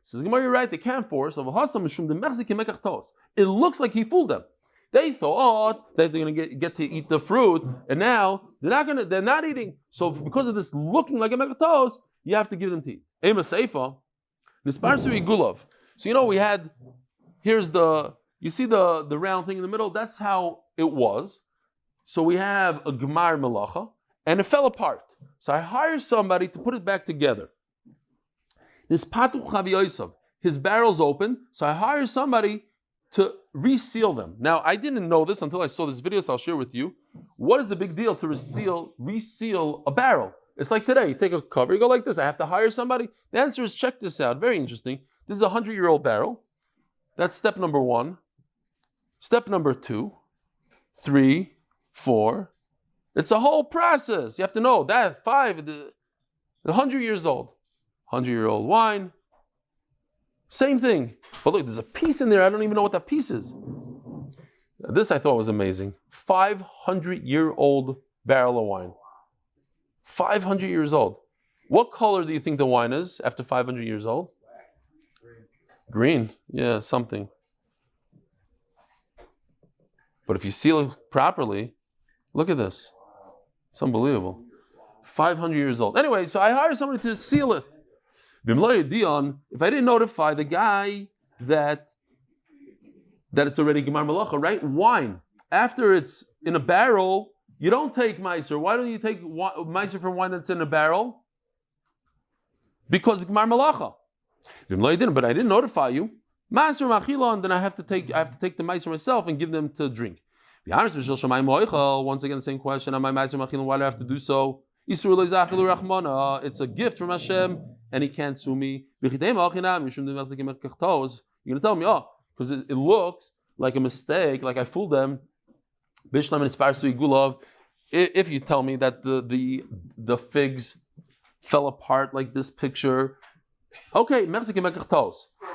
Says Gemara, you're right, they can't force. It looks like he fooled them. They thought that they're going to get to eat the fruit, and now they're not eating. So because of this looking like a mekatos, you have to give them to eat. Ema seifa, nisparsu igulov. So you see the round thing in the middle. That's how it was. So we have a gemar melacha, and it fell apart. So I hire somebody to put it back together. This patuch chavi, his barrel's open. So I hire somebody to reseal them. Now, I didn't know this until I saw this video, so I'll share with you. What is the big deal to reseal a barrel? It's like today, you take a cover, you go like this, I have to hire somebody? The answer is, check this out, very interesting. This is a 100-year-old barrel. That's step number 1. Step number 2, 3, 4. It's a whole process. You have to know that 5, the 100 years old. 100-year-old wine. Same thing. But look, there's a piece in there. I don't even know what that piece is. This I thought was amazing. 500-year-old barrel of wine. 500 years old. What color do you think the wine is after 500 years old? Green. Yeah, something. But if you seal it properly, look at this. It's unbelievable. 500 years old. Anyway, so I hired somebody to seal it. If I didn't notify the guy that it's already Gemar Malacha, right? Wine. After it's in a barrel, you don't take Meiser. Why don't you take Meiser from wine that's in a barrel? Because it's Gemar Malacha. But I didn't notify you. Maser Machilon, then I have to take the Meiser myself and give them to drink. Once again, the same question. Why do I have to do so? It's a gift from Hashem, and He can't sue me. You're going to tell me, because it looks like a mistake, like I fooled them. If you tell me that the figs fell apart like this picture, okay,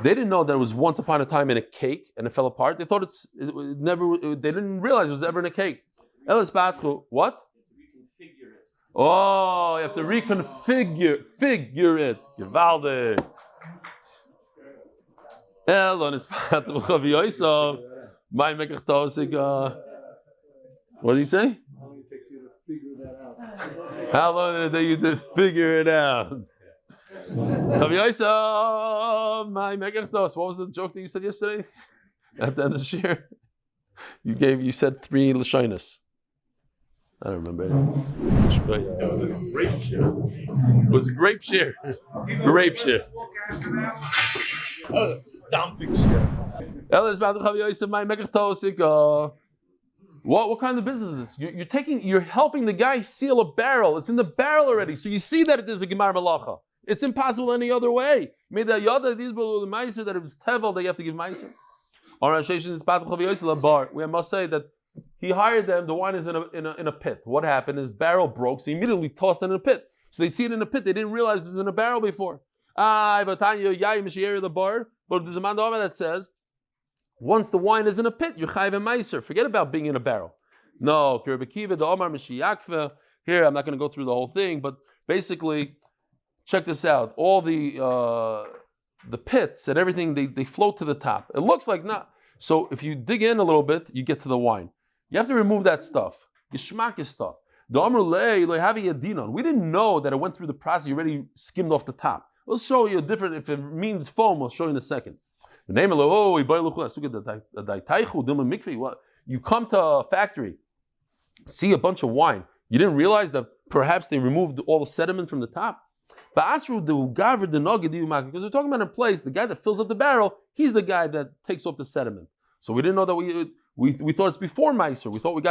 they didn't know that it was once upon a time in a cake and it fell apart. They thought they didn't realize it was ever in a cake. What? Oh, you have to reconfigure it. Gewaldig. What did he say? How long did it take you to figure it out? What was the joke that you said yesterday? At the end of the year? You said 3 lashonos. I don't remember it. Grape share. It was a grape share. Grape share. Oh, stomping share. What kind of business is this? You're helping the guy seal a barrel. It's in the barrel already. So you see that it is a Gemar Malacha. It's impossible any other way. Made that yada these below the meiser that it was tevel that you have to give meiser. We must say that he hired them. The wine is in a pit. What happened? His barrel broke, so he immediately tossed it in a pit. So they see it in a pit. They didn't realize it's in a barrel before. But there's a man that says, once the wine is in a pit, you're chayiv and meiser. Forget about being in a barrel. No, here I'm not going to go through the whole thing, but basically, check this out. All the pits and everything, they float to the top. It looks like not. So if you dig in a little bit, you get to the wine. You have to remove that stuff. Geshmak is stuff. We didn't know that it went through the process. You already skimmed off the top. We'll show you a different, if it means foam, we'll show you in a second. You come to a factory, see a bunch of wine. You didn't realize that perhaps they removed all the sediment from the top. Because we're talking about a place, the guy that fills up the barrel, he's the guy that takes off the sediment. So we didn't know that we thought it's before Meiser. We thought we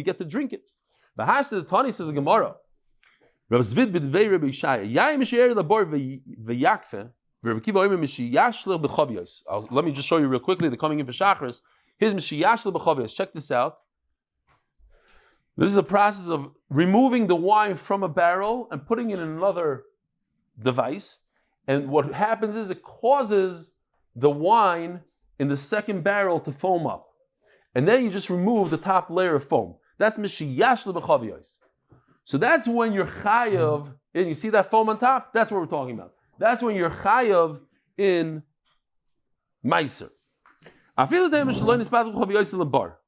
get to drink it. The Tani says the Gemara. Let me just show you real quickly. They're coming in for Shachris. Here's Mishiyashel B'Chavios. Check this out. This is the process of removing the wine from a barrel and putting it in another device. And what happens is it causes the wine in the second barrel to foam up. And then you just remove the top layer of foam. That's Mishiyashel B'Chavios. So that's when you're chayav, and you see that foam on top? That's what we're talking about. That's when you're chayav in meiser.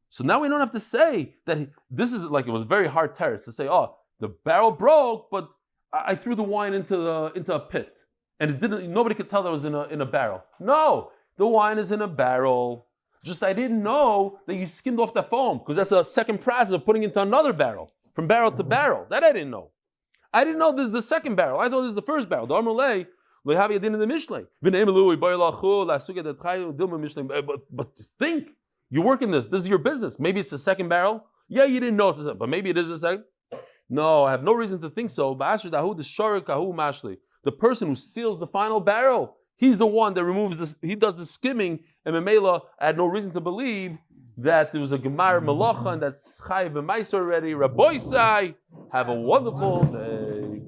So now we don't have to say that this is like it was very hard teretz to say, oh, the barrel broke, but I threw the wine into a pit, and it didn't. Nobody could tell that it was in a barrel. No, the wine is in a barrel. Just I didn't know that you skimmed off the foam because that's a second process of putting it into another barrel from barrel to barrel. That I didn't know. I didn't know this is the second barrel. I thought this is the first barrel. But think, you work in this. This is your business. Maybe it's the second barrel. Yeah, you didn't know it's the second, but maybe it is the second. No, I have no reason to think so. The person who seals the final barrel, he's the one that removes this. He does the skimming, and Memela, I had no reason to believe that there was a Gemar Malacha and that's Chayiv B'Mais already. Rabbi Sai, have a wonderful day.